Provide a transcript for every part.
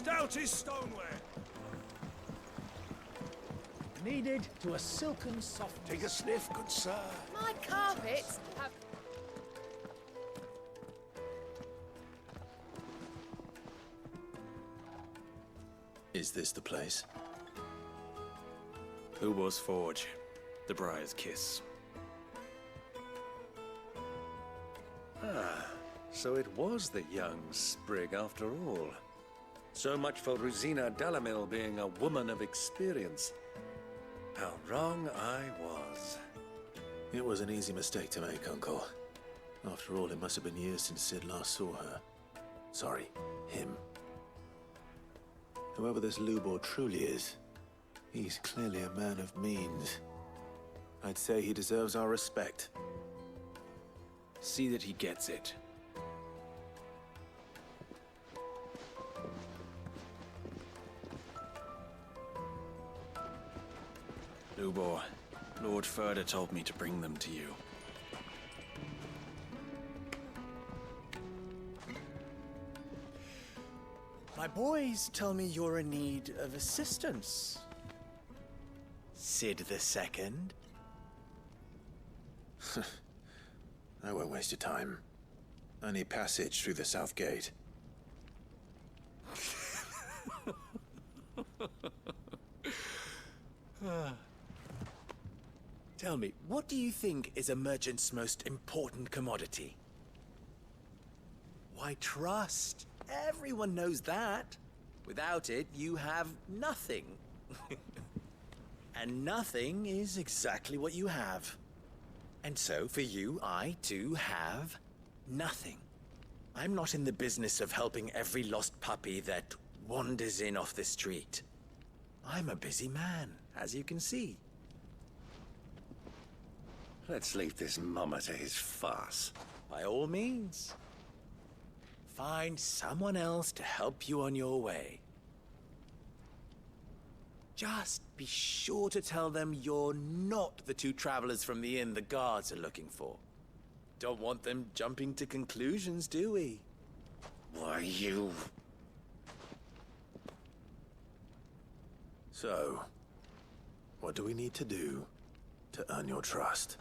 stoutest stoneware. Needed to a silken soft. Take a sniff, good sir. My carpets have... Is this the place? Who was Forge? The Briar's Kiss. So it was the young sprig after all. So much for Rosina Dalimil being a woman of experience. How wrong I was. It was an easy mistake to make, Uncle. After all, it must have been years since Sid last saw her. Sorry, him. Whoever this Lubor truly is, he's clearly a man of means. I'd say he deserves our respect. See that he gets it. Lubor, Lord Furder told me to bring them to you. My boys tell me you're in need of assistance. Sid the Second? I won't waste your time. I need passage through the south gate. Tell me, what do you think is a merchant's most important commodity? Why, trust. Everyone knows that. Without it, you have nothing. And nothing is exactly what you have. And so, for you, I, too, have nothing. I'm not in the business of helping every lost puppy that wanders in off the street. I'm a busy man, as you can see. Let's leave this mummer to his farce. By all means. Find someone else to help you on your way. Just be sure to tell them you're not the two travelers from the inn the guards are looking for. Don't want them jumping to conclusions, do we? Why, you... So, what do we need to do to earn your trust?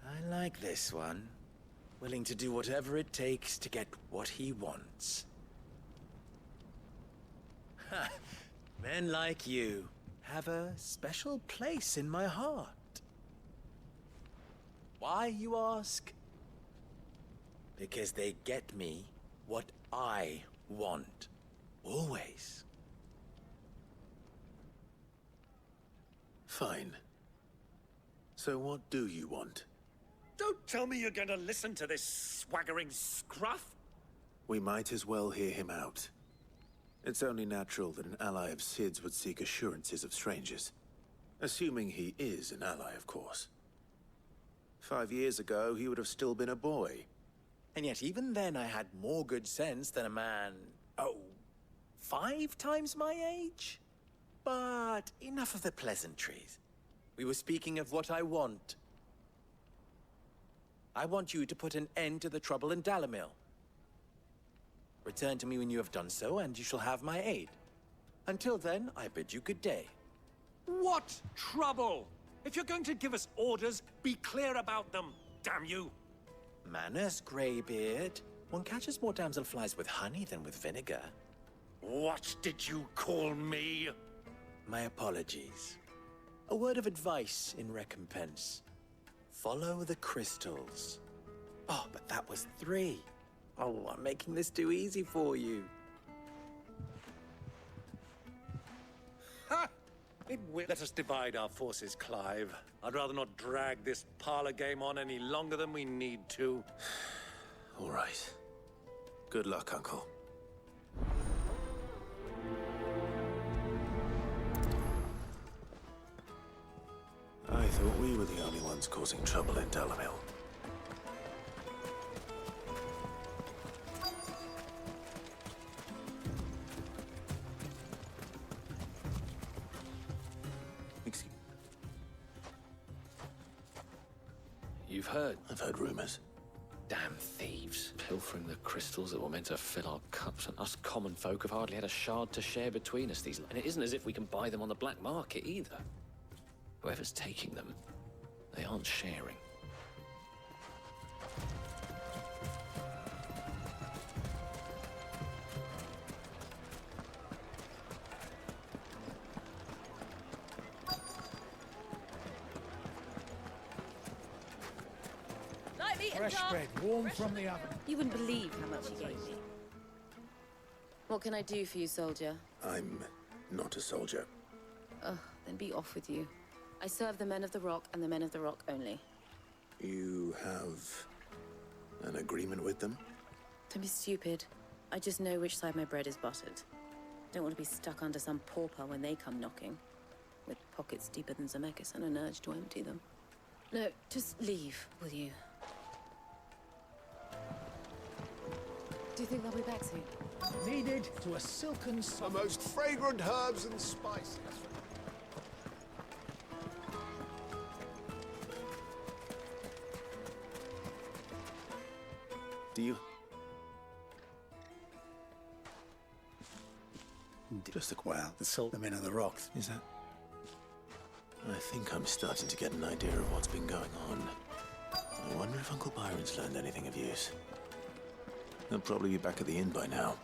I like this one. Willing to do whatever it takes to get what he wants. Ha! Men like you have a special place in my heart. Why, you ask? Because they get me what I want. Always. Fine. So what do you want? Don't tell me you're going to listen to this swaggering scruff! We might as well hear him out. It's only natural that an ally of Sid's would seek assurances of strangers. Assuming he is an ally, of course. 5 years ago, he would have still been a boy. And yet even then I had more good sense than a man, 5 times my age? But enough of the pleasantries. We were speaking of what I want. I want you to put an end to the trouble in Dalimil. Return to me when you have done so, and you shall have my aid. Until then, I bid you good day. What trouble? If you're going to give us orders, be clear about them, damn you! Manners, Greybeard. One catches more damselflies with honey than with vinegar. What did you call me? My apologies. A word of advice in recompense. Follow the crystals. Oh, but that was 3. Oh, I'm making this too easy for you. Ha! It will. Let us divide our forces, Clive. I'd rather not drag this parlor game on any longer than we need to. All right. Good luck, Uncle. I thought we were the only ones causing trouble in Dalimil. You've heard? I've heard rumors. thieves, pilfering the crystals that were meant to fill our cups, and us common folk have hardly had a shard to share between us. And it isn't as if we can buy them on the black market either. Whoever's taking them, they aren't sharing. Light meat and Fresh jar. bread, warm from the oven. You wouldn't believe how much he gave me. What can I do for you, soldier? I'm not a soldier. Ugh, then be off with you. I serve the men of the Rock and the men of the Rock only. You have an agreement with them? Don't be stupid. I just know which side my bread is buttered. Don't want to be stuck under some pauper when they come knocking. With pockets deeper than Zemeckis and an urge to empty them. No, just leave, will you? Do you think they'll be back soon? Kneaded to a silken The soft. most fragrant herbs and spices. Do you? Just a Well, the salt them in of the rocks. Is that? I think I'm starting to get an idea of what's been going on. I wonder if Uncle Byron's learned anything of use. They'll probably be back at the inn by now.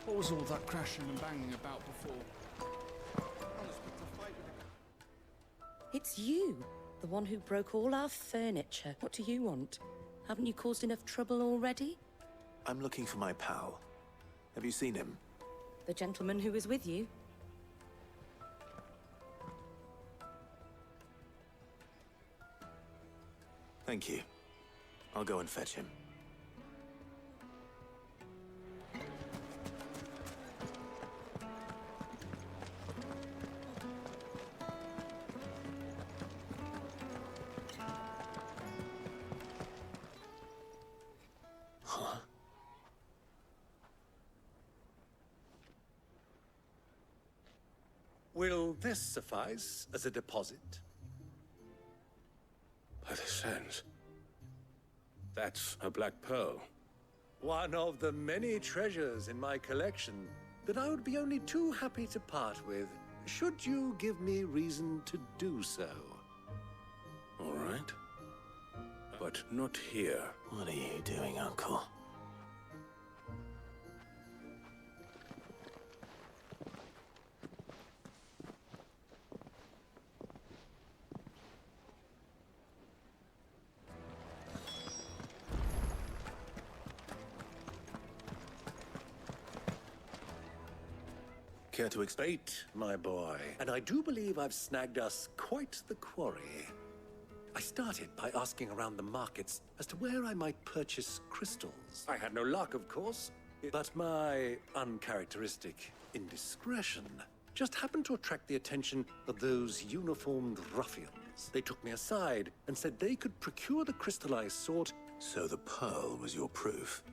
What was all that crashing and banging about before? It's you, the one who broke all our furniture. What do you want? Haven't you caused enough trouble already? I'm looking for my pal. Have you seen him? The gentleman who was with you? Thank you. I'll go and fetch him. Huh? Will this suffice as a deposit? By the sands. That's a black pearl. One of the many treasures in my collection that I would be only too happy to part with, should you give me reason to do so. All right. But not here. What are you doing, Uncle? Care to explain? Bait, my boy. And I do believe I've snagged us quite the quarry. I started by asking around the markets as to where I might purchase crystals. I had no luck, of course, but my uncharacteristic indiscretion just happened to attract the attention of those uniformed ruffians. They took me aside and said they could procure the crystal I sought. So the pearl was your proof?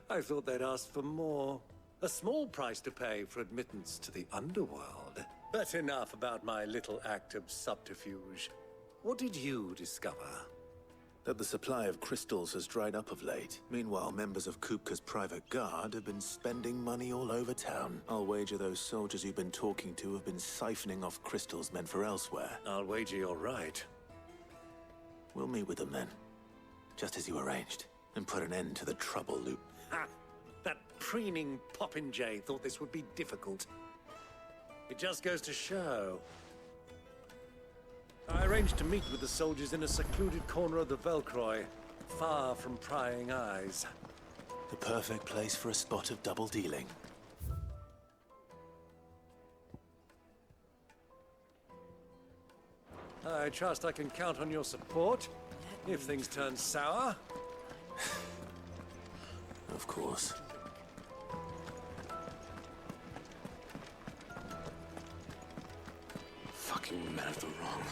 I thought they'd ask for more. A small price to pay for admittance to the underworld. But enough about my little act of subterfuge. What did you discover? That the supply of crystals has dried up of late. Meanwhile, members of Kupka's private guard have been spending money all over town. I'll wager those soldiers you've been talking to have been siphoning off crystals meant for elsewhere. I'll wager you're right. We'll meet with them then, just as you arranged, and put an end to the trouble loop. Ha! That preening popinjay thought this would be difficult. It just goes to show. I arranged to meet with the soldiers in a secluded corner of the Velcroy, far from prying eyes. The perfect place for a spot of double dealing. I trust I can count on your support if things turn sour. Of course. Fucking men of the wrong.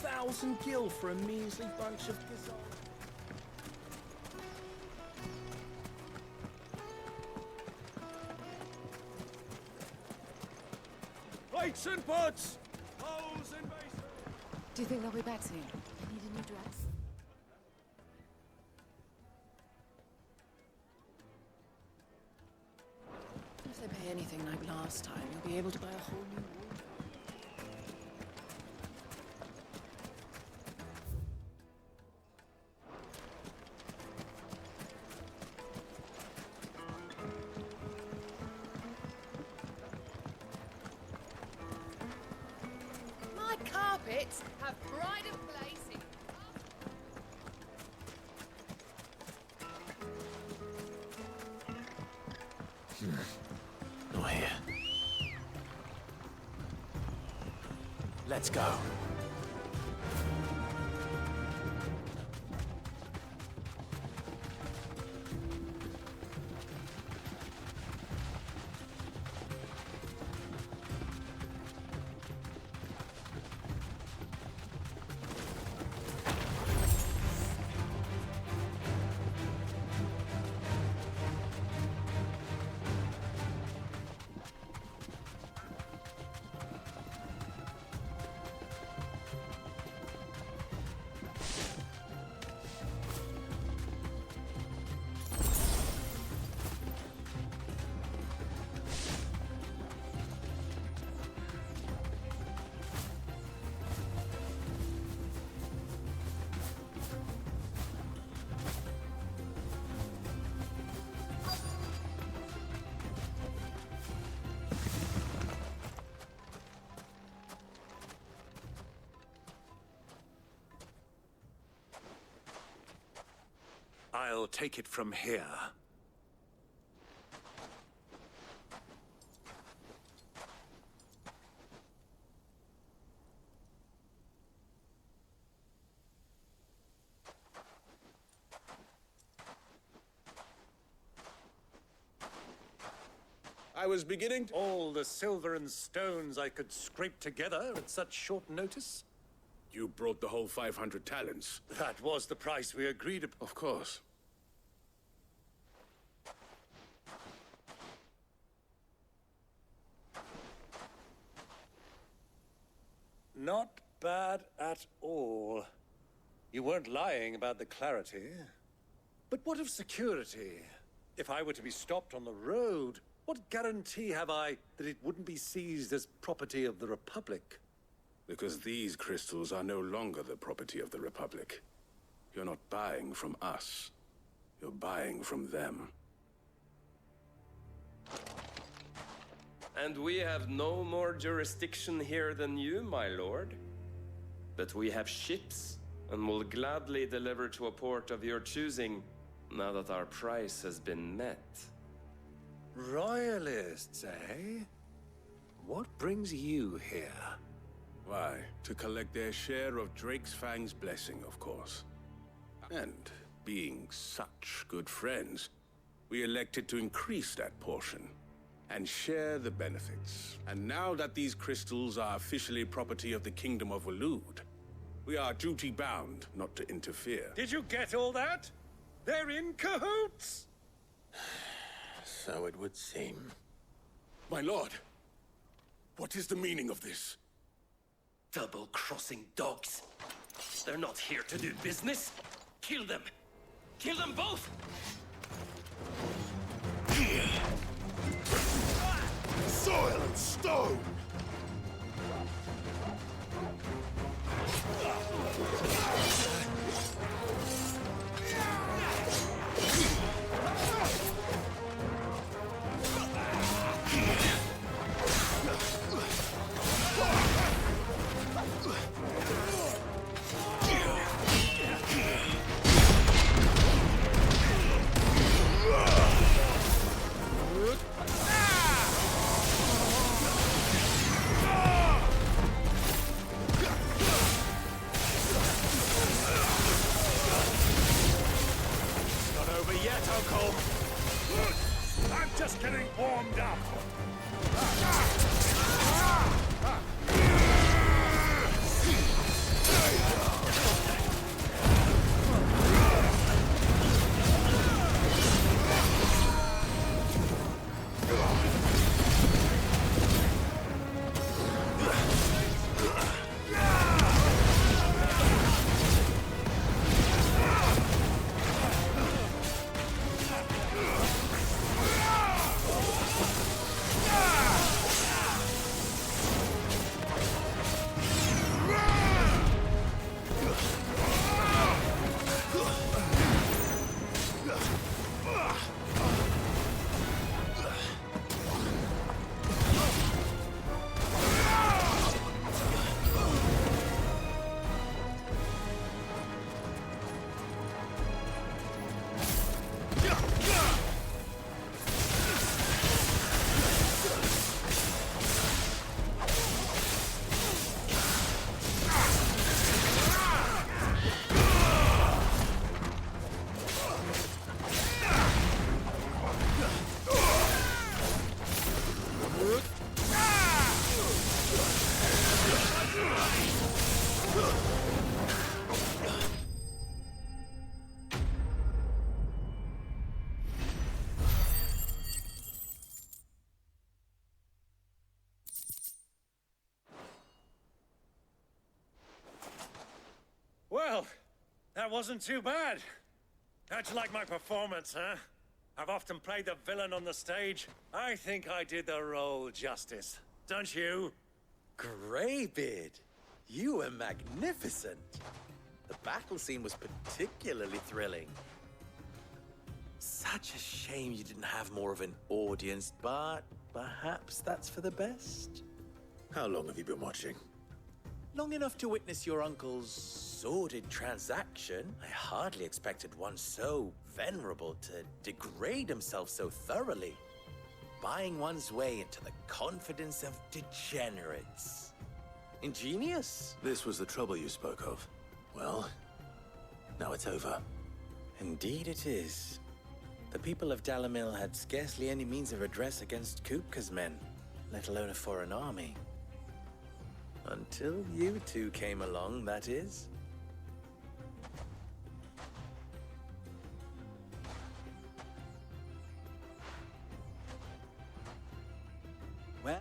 $1,000 gil for a measly bunch of gazelle. Plates and pots! Bowls and basins! Do you think they'll be back soon? I need a new dress. If they pay anything like last time, you'll be able to buy a whole new wardrobe. My carpets have pride of place in... Not here. Let's go. I'll take it from here. I was beginning to... All the silver and stones I could scrape together at such short notice? You brought the whole 500 talents. That was the price we agreed upon. Of course. Not bad at all. You weren't lying about the clarity. But what of security? If I were to be stopped on the road, what guarantee have I that it wouldn't be seized as property of the Republic? Because these crystals are no longer the property of the Republic. You're not buying from us. You're buying from them. And we have no more jurisdiction here than you, my lord. But we have ships, and will gladly deliver to a port of your choosing, now that our price has been met. Royalists, eh? What brings you here? Why, to collect their share of Drake's Fang's blessing, of course. And, being such good friends, we elected to increase that portion and share the benefits. And now that these crystals are officially property of the Kingdom of Waloed, we are duty-bound not to interfere. Did you get all that? They're in cahoots! So it would seem. My lord, what is the meaning of this? Double-crossing dogs. They're not here to do business. Kill them. Kill them both! Soil and stone! That wasn't too bad. How'd you like my performance, huh? I've often played the villain on the stage. I think I did the role justice. Don't you? Greybeard, you were magnificent. The battle scene was particularly thrilling. Such a shame you didn't have more of an audience, but perhaps that's for the best. How long have you been watching? Long enough to witness your uncle's sordid transaction. I hardly expected one so venerable to degrade himself so thoroughly. Buying one's way into the confidence of degenerates. Ingenious. This was the trouble you spoke of. Well, now it's over. Indeed it is. The people of Dalimil had scarcely any means of redress against Kupka's men, let alone a foreign army. Until you two came along, that is. Well,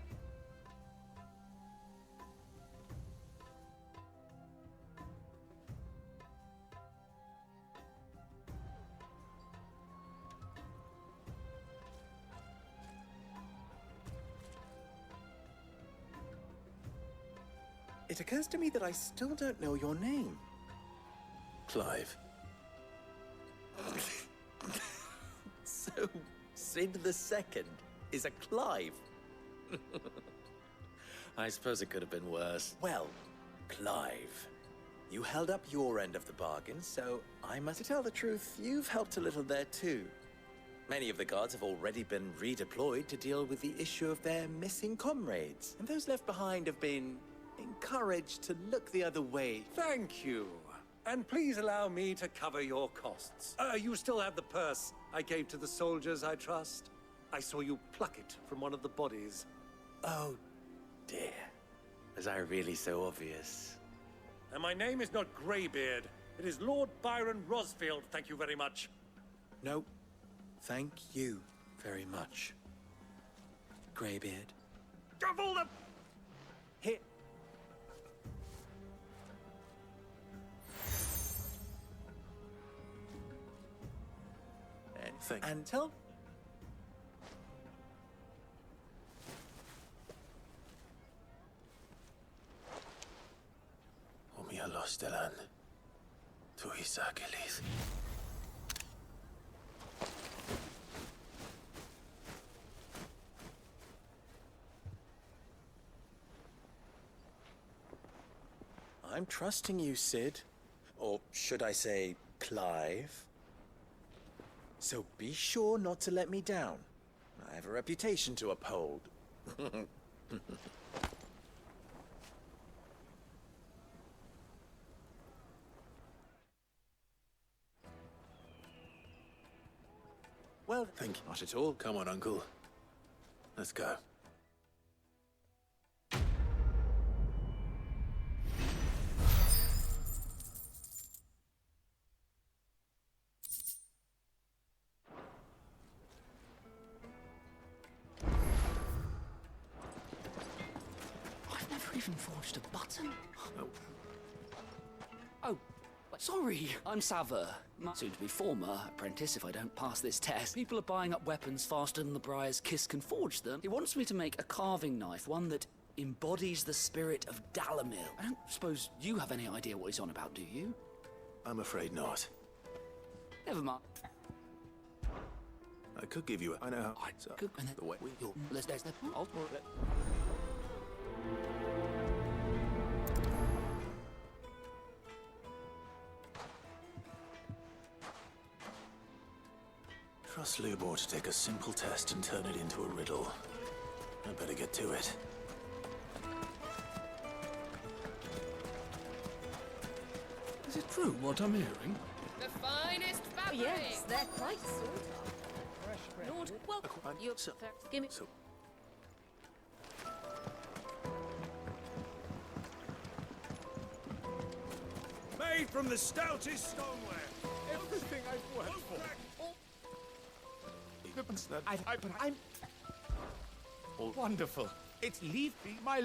it occurs to me that I still don't know your name. Clive. So, Sid the Second is a Clive. I suppose it could have been worse. Well, Clive, you held up your end of the bargain, so I must tell the truth, you've helped a little there too. Many of the guards have already been redeployed to deal with the issue of their missing comrades, and those left behind have been encouraged to look the other way. Thank you. And please allow me to cover your costs. You still have the purse I gave to the soldiers, I trust? I saw you pluck it from one of the bodies. Oh, dear. Was I really so obvious? And my name is not Greybeard. It is Lord Byron Rosfield, thank you very much. No, thank you very much, Greybeard. Of all the... Here. And tell... Omia Lostelan. Tu Isakelis. I'm trusting you, Sid. Or should I say, Clive? So be sure not to let me down. I have a reputation to uphold. Well, Thank you. not at all. Come on, Uncle. Let's go. I've never even forged a button. Oh, sorry. I'm Sava. Soon to be former apprentice if I don't pass this test. People are buying up weapons faster than the Briar's Kiss can forge them. He wants me to make a carving knife, one that embodies the spirit of Dalimil. I don't suppose you have any idea what he's on about, do you? I'm afraid not. Never mind. I could give you a... I know how... I could... And then... The way... Let's... I'll... Trust Lubor to take a simple test and turn it into a riddle. I better get to it. Is it true what I'm hearing? The finest fabric. Yes, they're quite sort of. Lord, well, you... Give me... So, Made from the stoutest stoneware. Everything I've worked for. I'm... Wonderful. It's leave me my...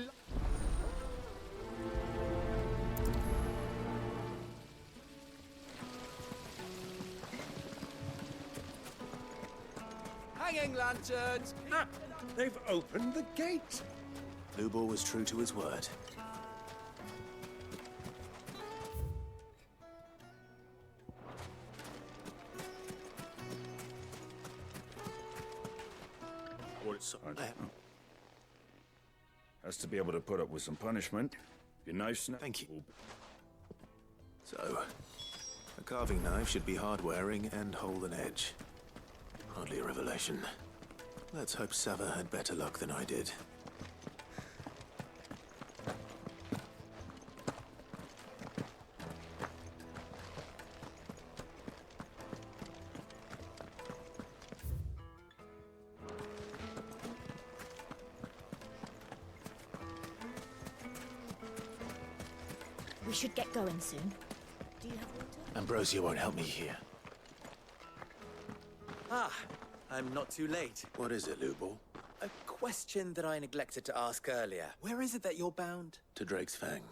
hanging lanterns! Ah, they've opened the gate. Lubor was true to his word. Has to be able to put up with some punishment. Your knife snap. Thank you. So, a carving knife should be hard-wearing and hold an edge. Hardly a revelation. Let's hope Sava had better luck than I did. We should get going soon. Do you have water? Ambrosia won't help me here. Ah, I'm not too late. What is it, Lubor? A question that I neglected to ask earlier. Where is it that you're bound? To Drake's Fang.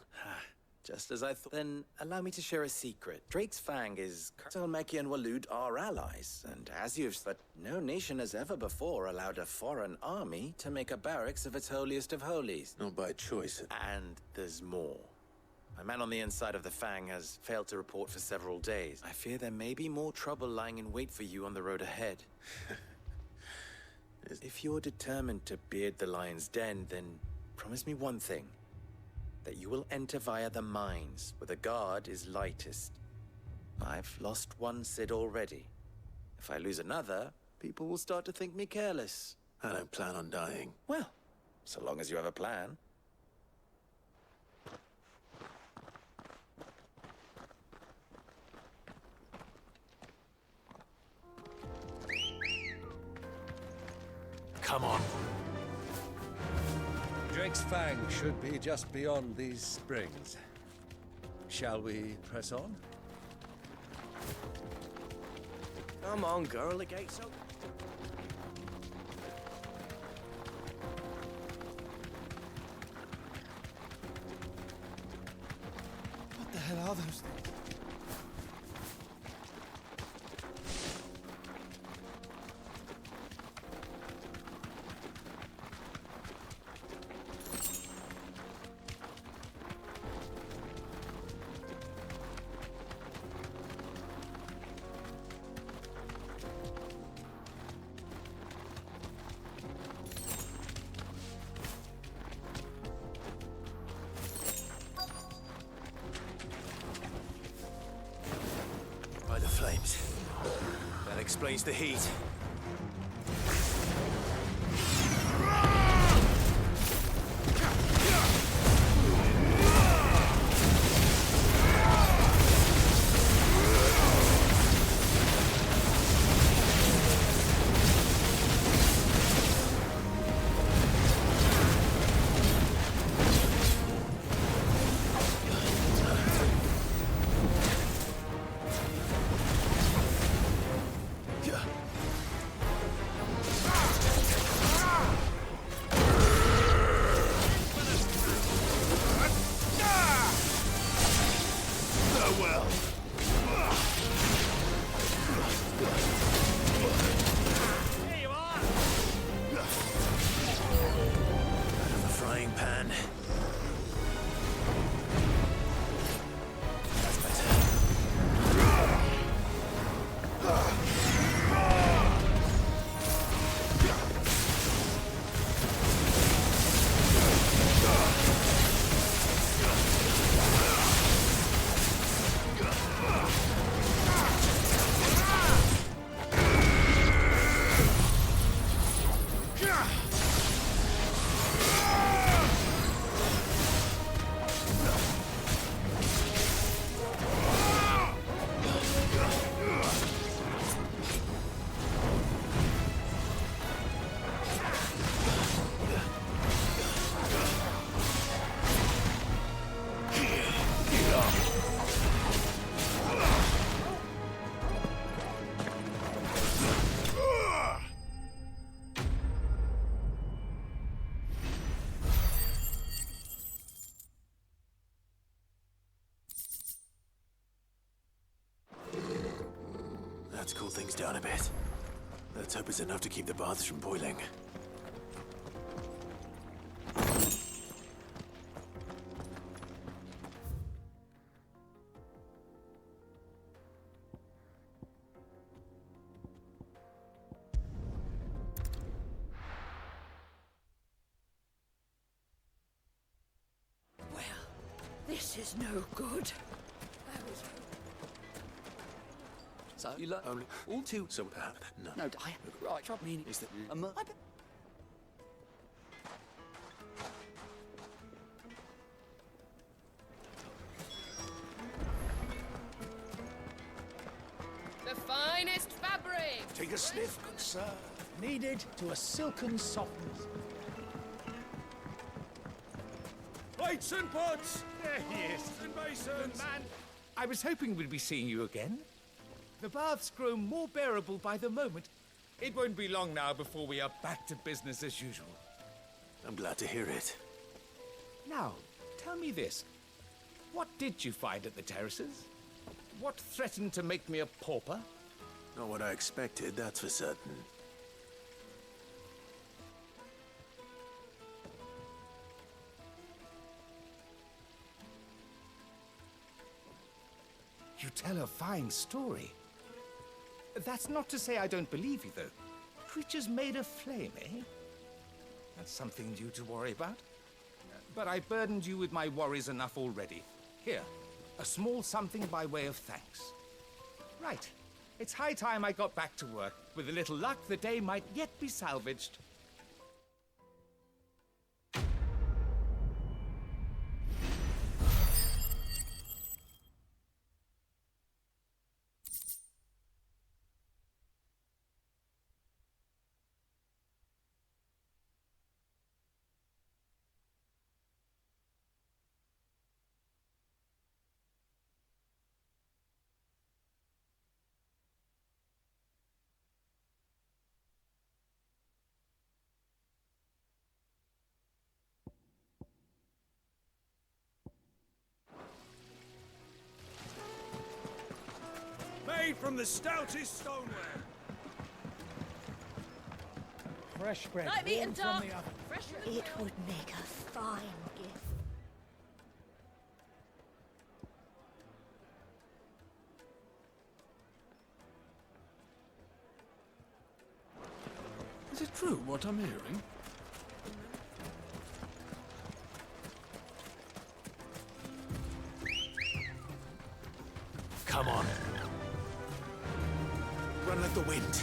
Just as I thought. Then allow me to share a secret. Drake's Fang is... Meki and Walud are allies, and as you've said, no nation has ever before allowed a foreign army to make a barracks of its holiest of holies. Not by choice. And there's more. A man on the inside of the Fang has failed to report for several days. I fear there may be more trouble lying in wait for you on the road ahead. If you're determined to beard the lion's den, then promise me one thing. That you will enter via the mines, where the guard is lightest. I've lost one Cid already. If I lose another, people will start to think me careless. I don't plan on dying. Well, so long as you have a plan. Come on. Drake's Fang should be just beyond these springs. Shall we press on? Come on, girl, the gate's open. What the hell are those things? By the flames. That explains the heat. Let's cool things down a bit. Let's hope it's enough to keep the baths from boiling. This is no good. So you learn Only all too. So, no. No, right. Trouble meaning Is that The finest fabric! Take a sniff, good sir. Kneaded to a silken softness. Plates and pots! There he is. And basins! Man, I was hoping we'd be seeing you again. The baths grow more bearable by the moment. It won't be long now before we are back to business as usual. I'm glad to hear it. Now, tell me this. What did you find at the terraces? What threatened to make me a pauper? Not what I expected, that's for certain. You tell a fine story. That's not to say I don't believe you, though. Creatures made of flame, eh? That's something new to worry about. But I burdened you with my worries enough already. Here, a small something by way of thanks. Right. It's high time I got back to work. With a little luck, the day might yet be salvaged. Made from the stoutest stoneware. Fresh bread Like meat warm and from duck. the oven. Fresh from the It would make a fine gift. Is it true what I'm hearing? Come on. Run like the wind.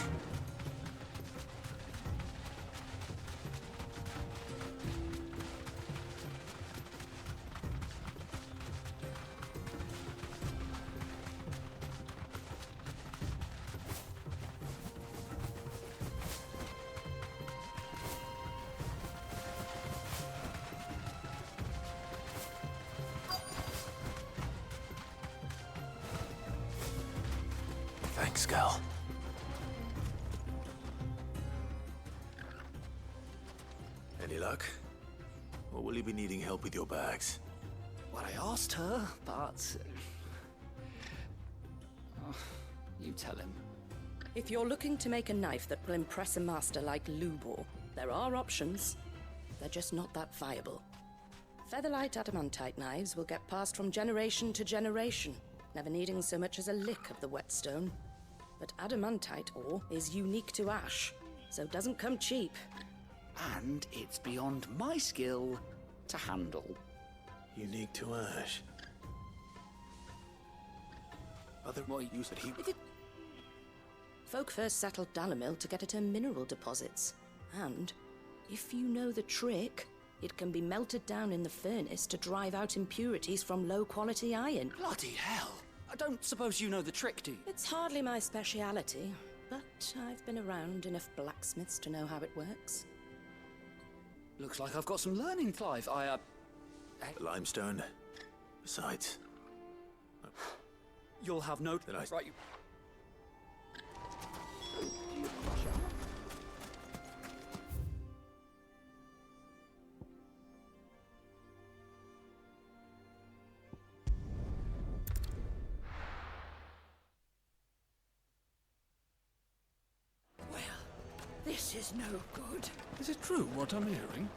Thanks, Gal. Any luck? Or will you be needing help with your bags? Well, I asked her, but you tell him. If you're looking to make a knife that will impress a master like Lubor, there are options. They're just not that viable. Featherlight adamantite knives will get passed from generation to generation, never needing so much as a lick of the whetstone. But adamantite ore is unique to ash, so doesn't come cheap. And it's beyond my skill to handle. Unique to ash. What You said he... Folk first settled Dalimil to get at her mineral deposits. And, if you know the trick, it can be melted down in the furnace to drive out impurities from low-quality iron. Bloody hell! I don't suppose you know the trick, do you? It's hardly my speciality, but I've been around enough blacksmiths to know how it works. Looks like I've got some learning, Clive. Limestone. Besides... You'll have no... Then I... Right, you... is no good. Is it true what I'm hearing?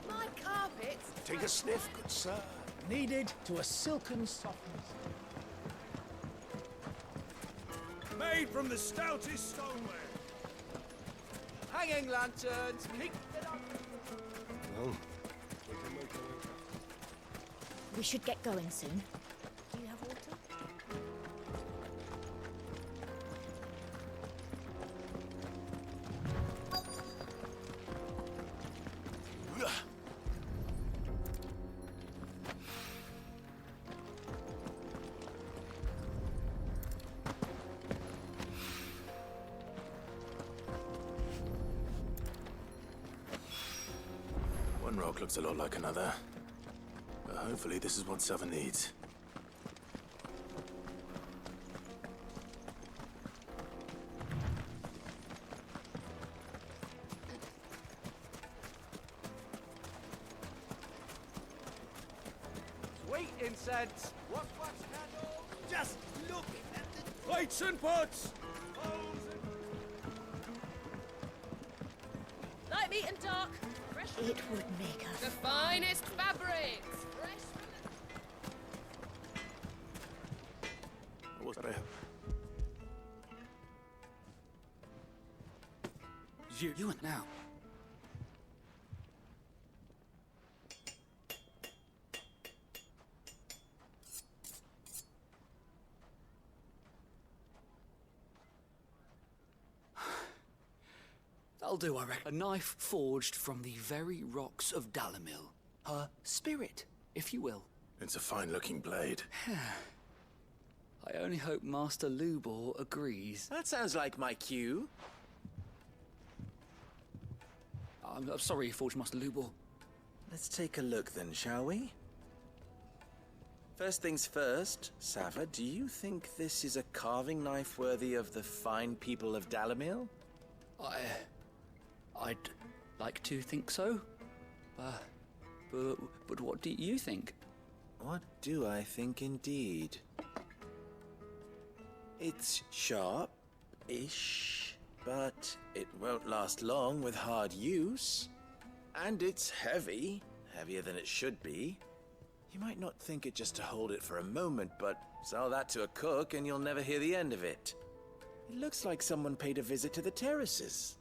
My carpets. Take a sniff, good sir. Needed to a silken softness. Made from the stoutest stoneware. Hanging lanterns! Keep Well, We should get going soon. Do you have water? One rock looks a lot like another. But hopefully this is what Sava needs. Sweet incense! Wax candle! Just look at the plates and pots! Light meat and dark. Fresh. It would make us. The finest fabrics. Fresh from What was that? You and now. That'll do, I reckon. A knife forged from the very rocks of Dalimil. Her spirit, if you will. It's a fine-looking blade. I only hope Master Lubor agrees. That sounds like my cue. I'm sorry, Forge Master Lubor. Let's take a look then, shall we? First things first, Sava, do you think this is a carving knife worthy of the fine people of Dalimil? I'd like to think so. But what do you think? What do I think indeed? It's sharp-ish, but it won't last long with hard use. And it's heavy, heavier than it should be. You might not think it just to hold it for a moment, but sell that to a cook and you'll never hear the end of it. It looks like someone paid a visit to the terraces.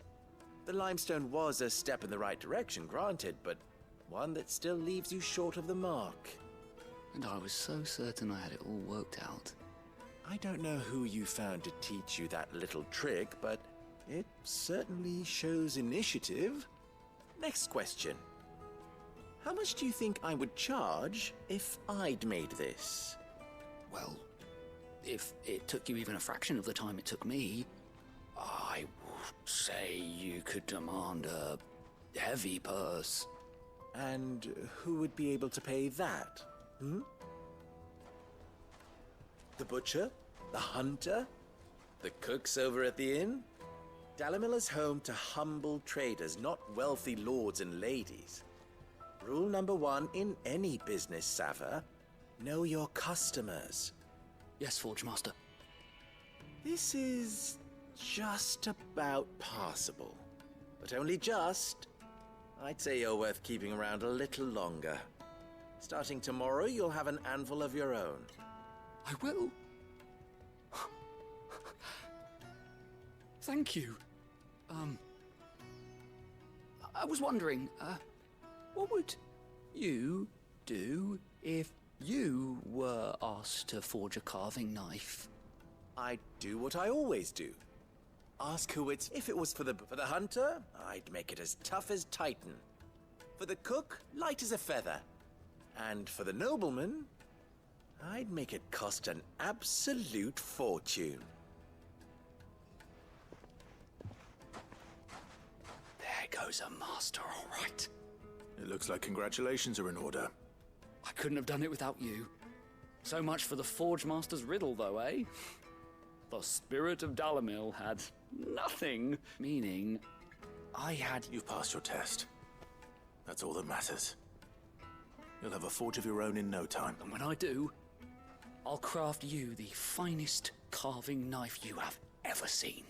The limestone was a step in the right direction, granted, but one that still leaves you short of the mark. And I was so certain I had it all worked out. I don't know who you found to teach you that little trick, but it certainly shows initiative. Next question. How much do you think I would charge if I'd made this? Well, if it took you even a fraction of the time it took me, I would say you could demand a heavy purse. And who would be able to pay that? The butcher? The hunter? The cooks over at the inn? Dalimil is home to humble traders, not wealthy lords and ladies. Rule number one in any business, Sava: know your customers. Yes, Forge Master. This is just about passable. But only just. I'd say you're worth keeping around a little longer. Starting tomorrow, you'll have an anvil of your own. I will. Thank you. I was wondering, what would you do if you were asked to forge a carving knife? I'd do what I always do. Ask who it's... If it was for the hunter, I'd make it as tough as Titan. For the cook, light as a feather. And for the nobleman, I'd make it cost an absolute fortune. There goes a master, all right. It looks like congratulations are in order. I couldn't have done it without you. So much for the Forge Master's riddle, though, eh? The spirit of Dalimil had nothing, meaning I had... You've passed your test. That's all that matters. You'll have a forge of your own in no time. And when I do, I'll craft you the finest carving knife you have ever seen.